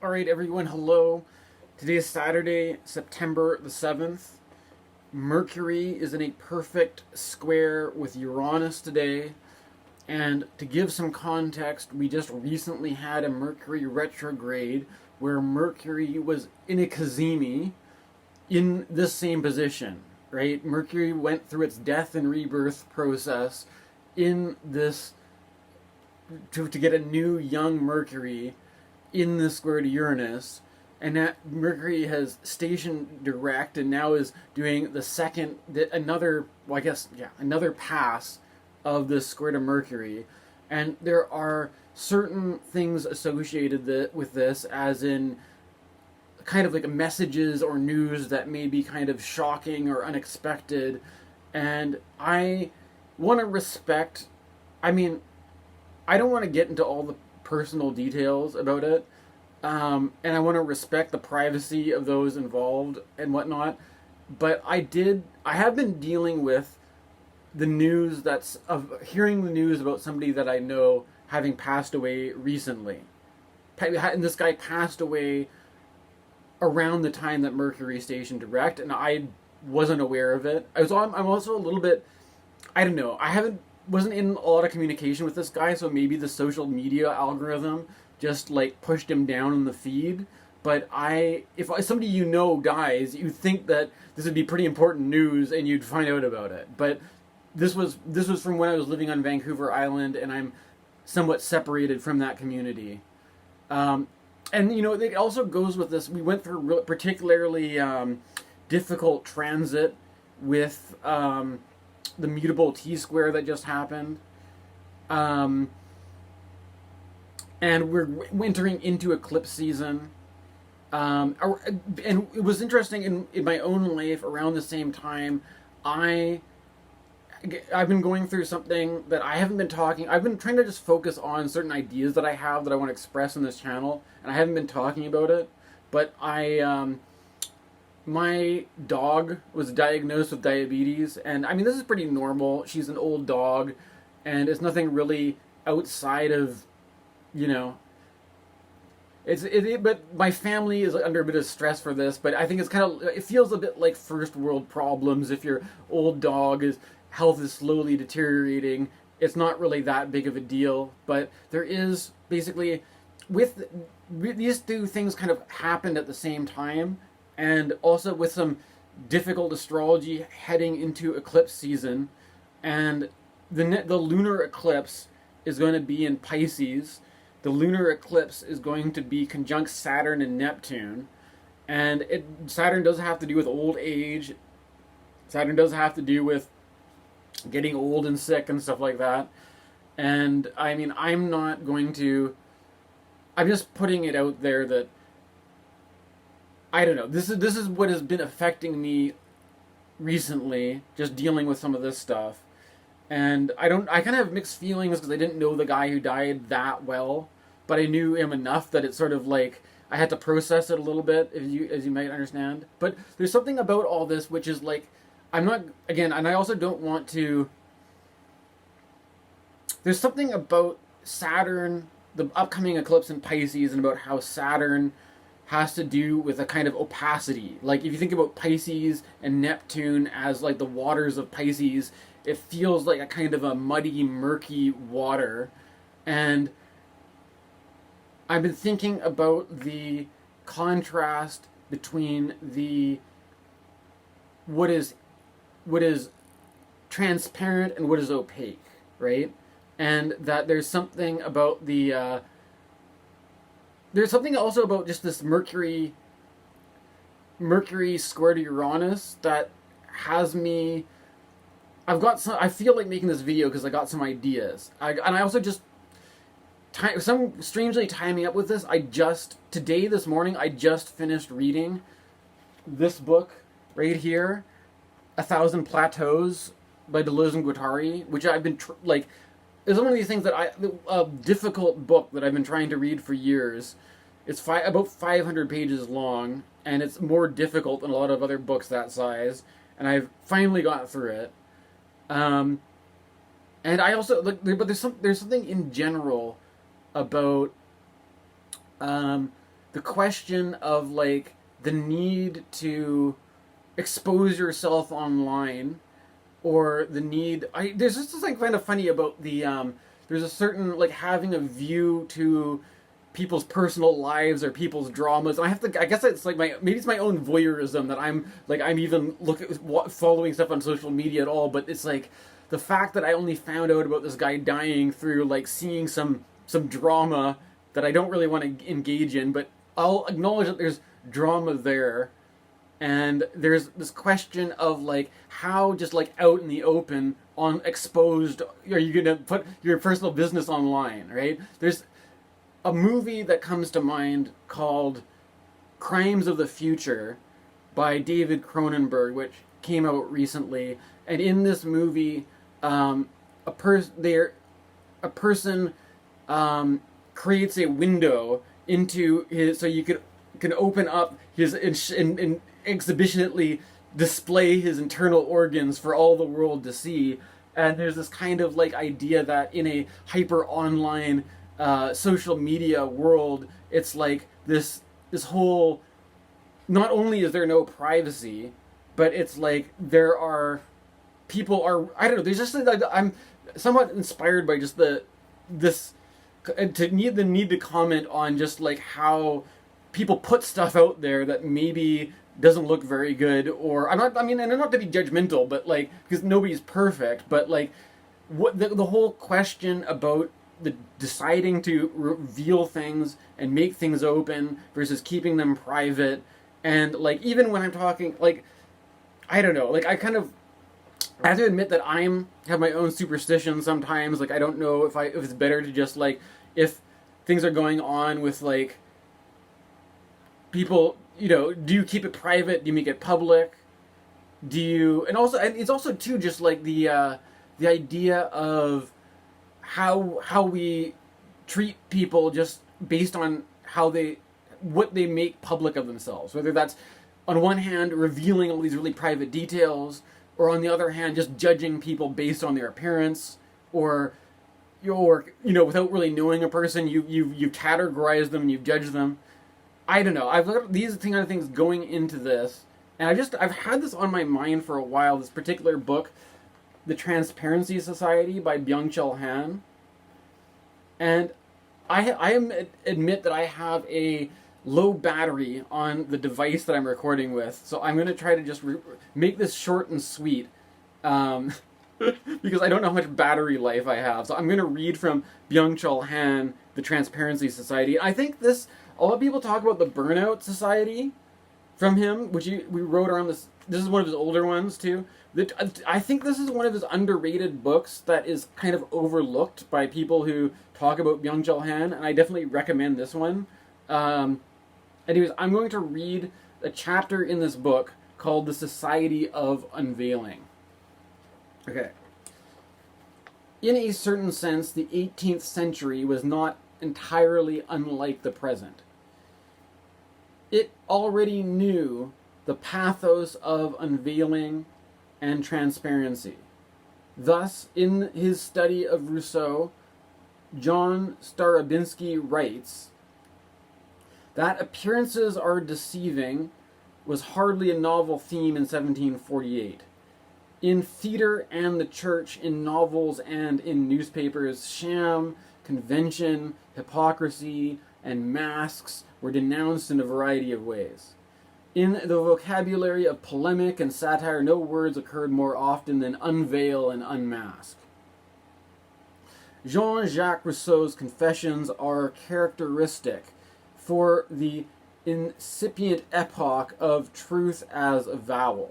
All right, everyone, hello. Today is Saturday, September the 7th. Mercury is in a perfect square with Uranus today. And to give some context, we just recently had a Mercury retrograde where Mercury was in a cazimi in this same position, right? Mercury went through its death and rebirth process in this to get a new young Mercury in the square to Uranus, and that Mercury has stationed direct and now is doing the second, another, well, I guess, yeah, another pass of this square to Mercury. And there are certain things associated with this, as in kind of like messages or news that may be kind of shocking or unexpected. And I want to respect, I mean, I don't want to get into all the personal details about it, and I want to respect the privacy of those involved and whatnot. But I have been dealing with the news that's of hearing the news about somebody that I know having passed away recently, and this guy passed away around the time that Mercury stationed direct, and I wasn't aware of it. I'm also a little bit, I don't know. I haven't wasn't in a lot of communication with this guy, so maybe the social media algorithm just like pushed him down in the feed. But if somebody you know dies, you'd think that this would be pretty important news, and you'd find out about it. But this was from when I was living on Vancouver Island, and I'm somewhat separated from that community. And it also goes with this. We went through a particularly difficult transit with the mutable T-square that just happened. And we're entering into eclipse season. And it was interesting in my own life around the same time. I've been going through something that I haven't been talking. I've been trying to just focus on certain ideas that I have that I want to express in this channel, and I haven't been talking about it. But my dog was diagnosed with diabetes, and I mean, this is pretty normal. She's an old dog, and it's nothing really outside of, but my family is under a bit of stress for this. But I think it feels a bit like first world problems. If your old dog's health is slowly deteriorating, it's not really that big of a deal. But there is basically, with these two things kind of happened at the same time, and also with some difficult astrology heading into eclipse season, and the lunar eclipse is going to be in Pisces. The lunar eclipse is going to be conjunct Saturn and Neptune, and Saturn does have to do with old age. Saturn does have to do with getting old and sick and stuff like that. And I mean, I'm just putting it out there that I don't know. This is what has been affecting me recently, just dealing with some of this stuff. And I kind of have mixed feelings because I didn't know the guy who died that well, but I knew him enough that it's sort of like I had to process it a little bit, as you might understand. But there's something about all this which is like, I'm not, again, and I also don't want to, there's something about Saturn, the upcoming eclipse in Pisces, and about how Saturn has to do with a kind of opacity. Like, if you think about Pisces and Neptune as like the waters of Pisces, it feels like a kind of a muddy, murky water. And I've been thinking about the contrast between what is transparent and what is opaque, right? And that there's something about there's something also about just this Mercury square to Uranus that has me. I feel like making this video because I got some ideas. And I also just some strangely timing up with this. This morning I just finished reading this book right here, A Thousand Plateaus by Deleuze and Guattari, which I've been it's one of these things that a difficult book that I've been trying to read for years. It's about 500 pages long, and it's more difficult than a lot of other books that size. And I've finally got through it. And I also but there's something in general about the question of like the need to expose yourself online, or the need. There's just something kind of funny about the there's a certain like having a view to people's personal lives or people's dramas. And I guess it's like maybe it's my own voyeurism that I'm even following stuff on social media at all. But it's like the fact that I only found out about this guy dying through like seeing some drama that I don't really want to engage in, but I'll acknowledge that there's drama there. And there's this question of like how just like out in the open on exposed are you gonna put your personal business online, right? There's a movie that comes to mind called Crimes of the Future by David Cronenberg, which came out recently. And in this movie, a person creates a window into his, so you can open up his and exhibitionally display his internal organs for all the world to see. And there's this kind of like idea that in a hyper online social media world, it's like this whole. Not only is there no privacy, but it's like there are people are I don't know. There's just like I'm somewhat inspired by just the need to comment on just like how people put stuff out there that maybe doesn't look very good, or and I'm not to be judgmental, but like because nobody's perfect, but like what the whole question about the deciding to reveal things and make things open versus keeping them private. And like even when I'm talking like I don't know, like I have to admit that have my own superstitions sometimes. Like I don't know if it's better to just like if things are going on with like people, do you keep it private? Do you make it public? And it's also too just like the idea of how we treat people just based on what they make public of themselves. Whether that's on one hand revealing all these really private details, or on the other hand just judging people based on their appearance, or without really knowing a person, you categorize them and you judge them. I don't know. I've looked at these kind of things going into this, and I've had this on my mind for a while. This particular book, The Transparency Society by Byung, and I admit that I have a low battery on the device that I'm recording with, so I'm going to try to just make this short and sweet, because I don't know how much battery life I have. So I'm going to read from Byung, The Transparency Society. I think a lot of people talk about the Burnout Society from him, which we wrote around this. This is one of his older ones too. I think this is one of his underrated books that is kind of overlooked by people who talk about Byung-Chul Han, and I definitely recommend this one. Anyways, I'm going to read a chapter in this book called The Society of Unveiling. Okay. In a certain sense, the 18th century was not entirely unlike the present. It already knew the pathos of unveiling and transparency. Thus, in his study of Rousseau, John Starobinski writes that appearances are deceiving was hardly a novel theme in 1748. In theater and the church, in novels and in newspapers, sham, convention, hypocrisy, and masks were denounced in a variety of ways. In the vocabulary of polemic and satire, no words occurred more often than unveil and unmask. Jean-Jacques Rousseau's Confessions are characteristic for the incipient epoch of truth as avowal.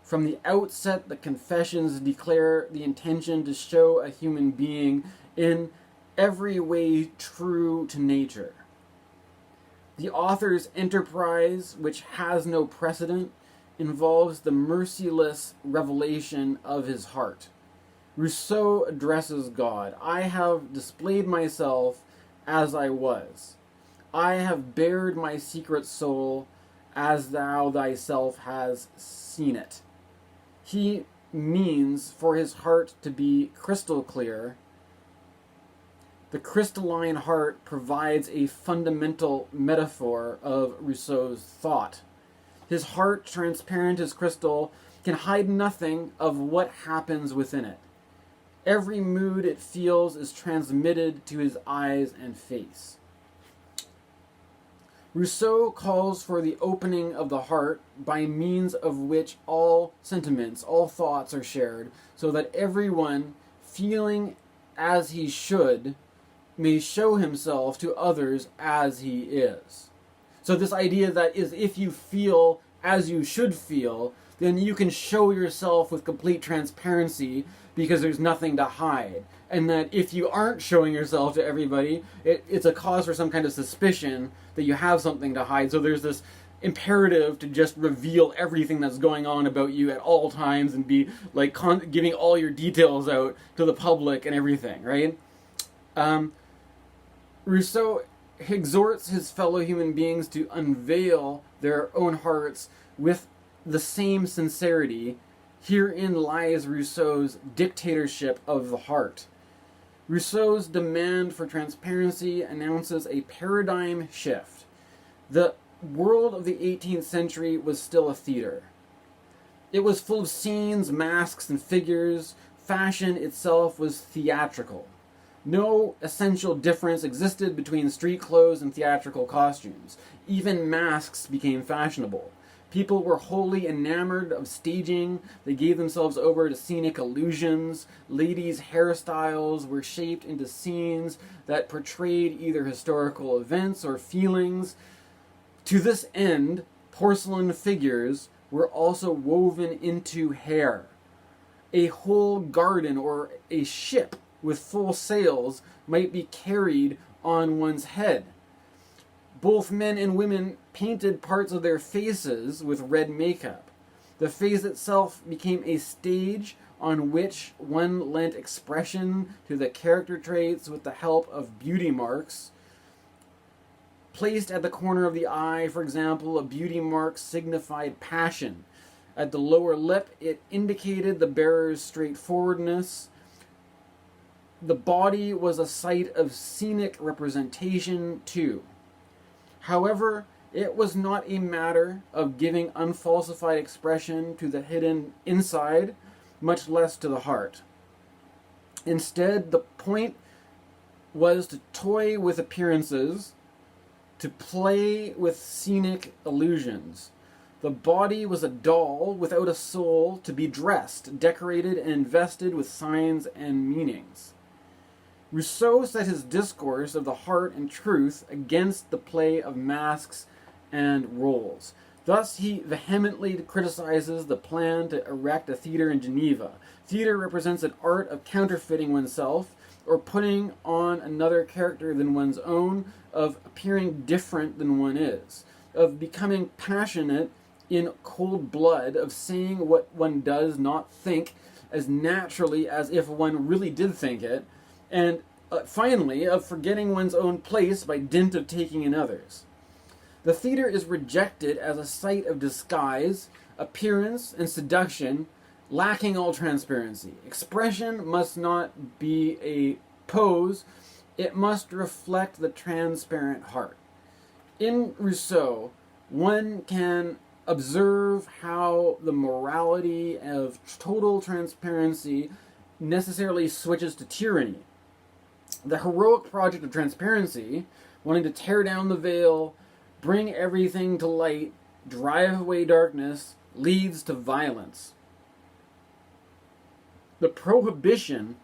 From the outset, the Confessions declare the intention to show a human being in every way true to nature. The author's enterprise, which has no precedent, involves the merciless revelation of his heart. Rousseau addresses God. I have displayed myself as I was. I have bared my secret soul as thou thyself hast seen it. He means for his heart to be crystal clear, The crystalline heart provides a fundamental metaphor of Rousseau's thought. His heart, transparent as crystal, can hide nothing of what happens within it. Every mood it feels is transmitted to his eyes and face. Rousseau calls for the opening of the heart by means of which all sentiments, all thoughts are shared, so that everyone, feeling as he should, may show himself to others as he is. So this idea that is, if you feel as you should feel, then you can show yourself with complete transparency because there's nothing to hide. And that if you aren't showing yourself to everybody, it's a cause for some kind of suspicion that you have something to hide. So there's this imperative to just reveal everything that's going on about you at all times and be like giving all your details out to the public and everything, right? Rousseau exhorts his fellow human beings to unveil their own hearts with the same sincerity. Herein lies Rousseau's dictatorship of the heart. Rousseau's demand for transparency announces a paradigm shift. The world of the 18th century was still a theater. It was full of scenes, masks, and figures. Fashion itself was theatrical. No essential difference existed between street clothes and theatrical costumes. Even masks became fashionable. People were wholly enamored of staging. They gave themselves over to scenic illusions. Ladies' hairstyles were shaped into scenes that portrayed either historical events or feelings. To this end, porcelain figures were also woven into hair. A whole garden or a ship with full sails might be carried on one's head. Both men and women painted parts of their faces with red makeup. The face itself became a stage on which one lent expression to the character traits with the help of beauty marks. Placed at the corner of the eye, for example, a beauty mark signified passion. At the lower lip, it indicated the bearer's straightforwardness. The body was a site of scenic representation, too. However, it was not a matter of giving unfalsified expression to the hidden inside, much less to the heart. Instead, the point was to toy with appearances, to play with scenic illusions. The body was a doll without a soul to be dressed, decorated, and invested with signs and meanings. Rousseau set his discourse of the heart and truth against the play of masks and roles. Thus, he vehemently criticizes the plan to erect a theater in Geneva. Theater represents an art of counterfeiting oneself, or putting on another character than one's own, of appearing different than one is, of becoming passionate in cold blood, of saying what one does not think as naturally as if one really did think it, and finally, of forgetting one's own place by dint of taking in others. The theater is rejected as a site of disguise, appearance, and seduction, lacking all transparency. Expression must not be a pose, it must reflect the transparent heart. In Rousseau, one can observe how the morality of total transparency necessarily switches to tyranny. The heroic project of transparency, wanting to tear down the veil, bring everything to light, drive away darkness, leads to violence. The prohibition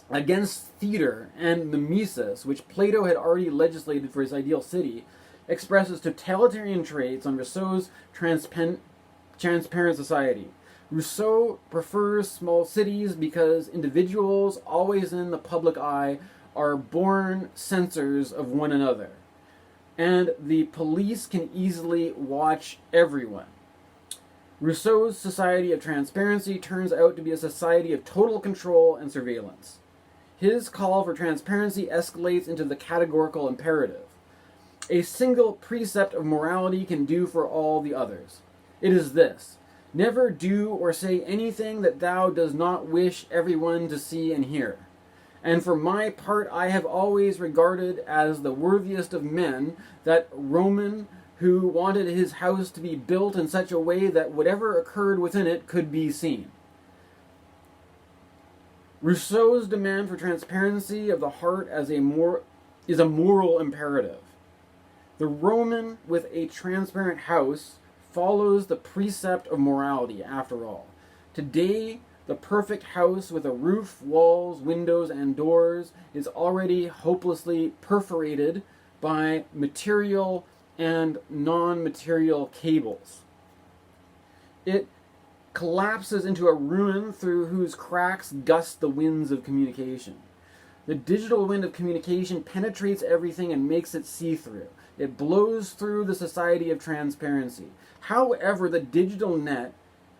against theater and mimesis, which Plato had already legislated for his ideal city, expresses totalitarian traits on Rousseau's transparent society. Rousseau prefers small cities because individuals, always in the public eye, are born censors of one another, and the police can easily watch everyone. Rousseau's society of transparency turns out to be a society of total control and surveillance. His call for transparency escalates into the categorical imperative. A single precept of morality can do for all the others. It is this: never do or say anything that thou does not wish everyone to see and hear. And for my part, I have always regarded as the worthiest of men that Roman who wanted his house to be built in such a way that whatever occurred within it could be seen. Rousseau's demand for transparency of the heart is a moral imperative. The Roman with a transparent house follows the precept of morality, after all. Today, the perfect house with a roof, walls, windows, and doors is already hopelessly perforated by material and non-material cables. It collapses into a ruin through whose cracks gust the winds of communication. The digital wind of communication penetrates everything and makes it see-through. It blows through the society of transparency. However, the digital net,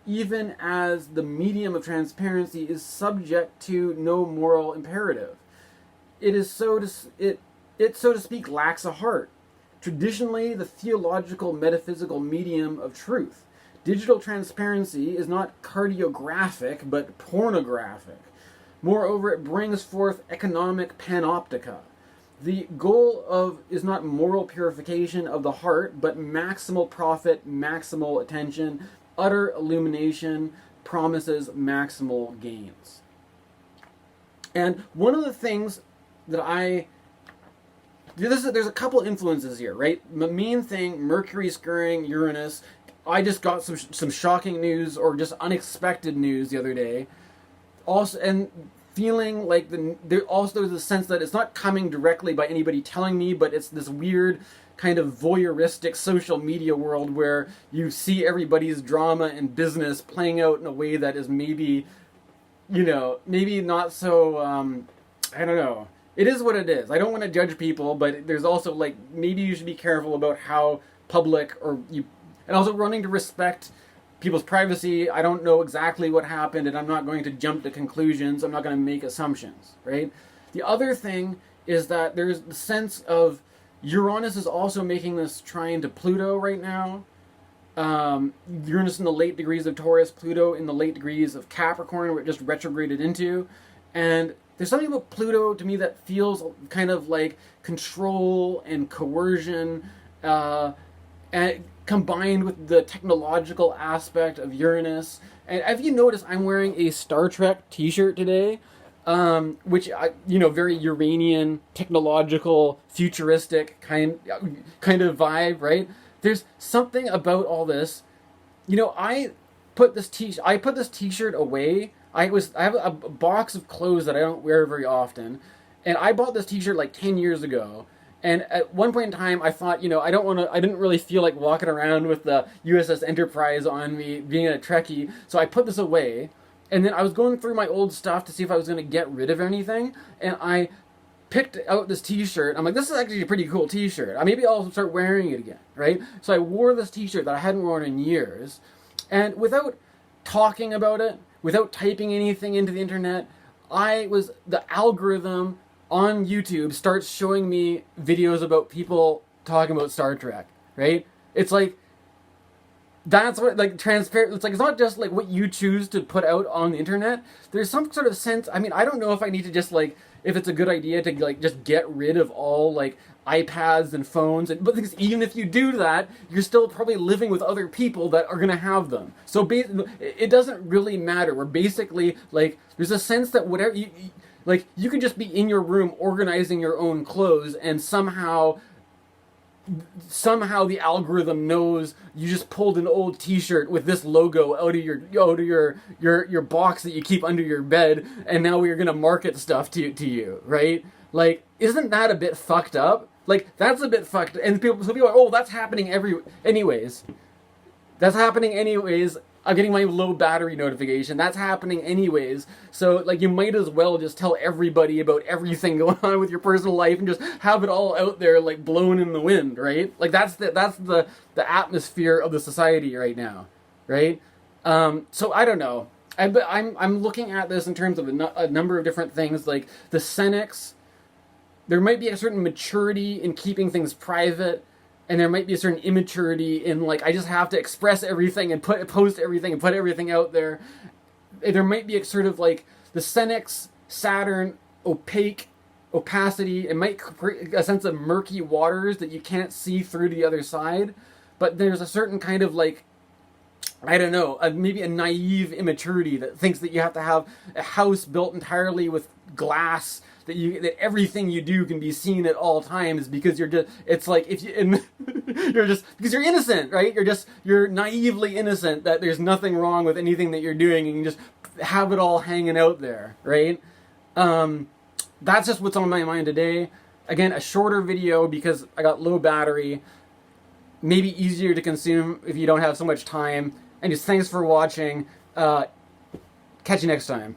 even as the medium of transparency, is subject to no moral imperative. It so to speak lacks a heart. Traditionally, the theological metaphysical medium of truth. Digital transparency is not cardiographic, but pornographic. Moreover, it brings forth economic panoptica. The goal is not moral purification of the heart, but maximal profit, maximal attention, utter illumination promises maximal gains. And one of the things that there's a couple influences here, right? The main thing, Mercury squaring Uranus. I just got some shocking news or just unexpected news the other day. Also, and feeling like there's a sense that it's not coming directly by anybody telling me, but it's this weird kind of voyeuristic social media world where you see everybody's drama and business playing out in a way that is maybe not so, I don't know. It is what it is. I don't want to judge people, but there's also like, maybe you should be careful about how public and also running to respect people's privacy. I don't know exactly what happened, and I'm not going to jump to conclusions. I'm not going to make assumptions, right? The other thing is that there's the sense of Uranus is also making this trine to Pluto right now. Uranus in the late degrees of Taurus, Pluto in the late degrees of Capricorn, where it just retrograded into. And there's something about Pluto to me that feels kind of like control and coercion, and combined with the technological aspect of Uranus. And have you noticed I'm wearing a Star Trek t-shirt today? Which, very Uranian, technological, futuristic kind of vibe, right? There's something about all this. I put this t-shirt away. I have a box of clothes that I don't wear very often, and I bought this t-shirt like 10 years ago. And at one point in time, I thought, I didn't really feel like walking around with the USS Enterprise on me, being a Trekkie, so I put this away. And then I was going through my old stuff to see if I was going to get rid of anything, and I picked out this t-shirt. I'm like, this is actually a pretty cool t-shirt. Maybe I'll start wearing it again, right? So I wore this t-shirt that I hadn't worn in years, and without talking about it, without typing anything into the internet, the algorithm on YouTube starts showing me videos about people talking about Star Trek, right? It's like, that's what, like, transparent, it's like, it's not just, like, what you choose to put out on the internet. There's some sort of sense, I don't know if I need to just, like, if it's a good idea to, like, just get rid of all, like, iPads and phones, but because even if you do that, you're still probably living with other people that are going to have them. So it doesn't really matter. We're basically, like, there's a sense that whatever, you could just be in your room organizing your own clothes, and somehow the algorithm knows you just pulled an old t-shirt with this logo out of your box that you keep under your bed, and now we're going to market stuff to you, right? Like, isn't that a bit fucked up? Like, that's a bit fucked up. And people are, oh, that's happening anyways. That's happening anyways. I'm getting my low battery notification. That's happening anyways. So, like, you might as well just tell everybody about everything going on with your personal life and just have it all out there, like, blown in the wind, right? Like, that's the atmosphere of the society right now, right? So I don't know. I'm looking at this in terms of a number of different things, like the Senex. There might be a certain maturity in keeping things private, and there might be a certain immaturity in, like, I just have to express everything and post everything and put everything out there. There might be a sort of, like, the Senex Saturn opacity. It might create a sense of murky waters that you can't see through to the other side. But there's a certain kind of like, I don't know, maybe a naive immaturity that thinks that you have to have a house built entirely with glass, that everything you do can be seen at all times, because you're just, it's like if you you're just, because you're innocent, right? You're naively innocent that there's nothing wrong with anything that you're doing, and you just have it all hanging out there, right? That's just what's on my mind today. Again, a shorter video because I got low battery. Maybe easier to consume if you don't have so much time. And just thanks for watching. Catch you next time.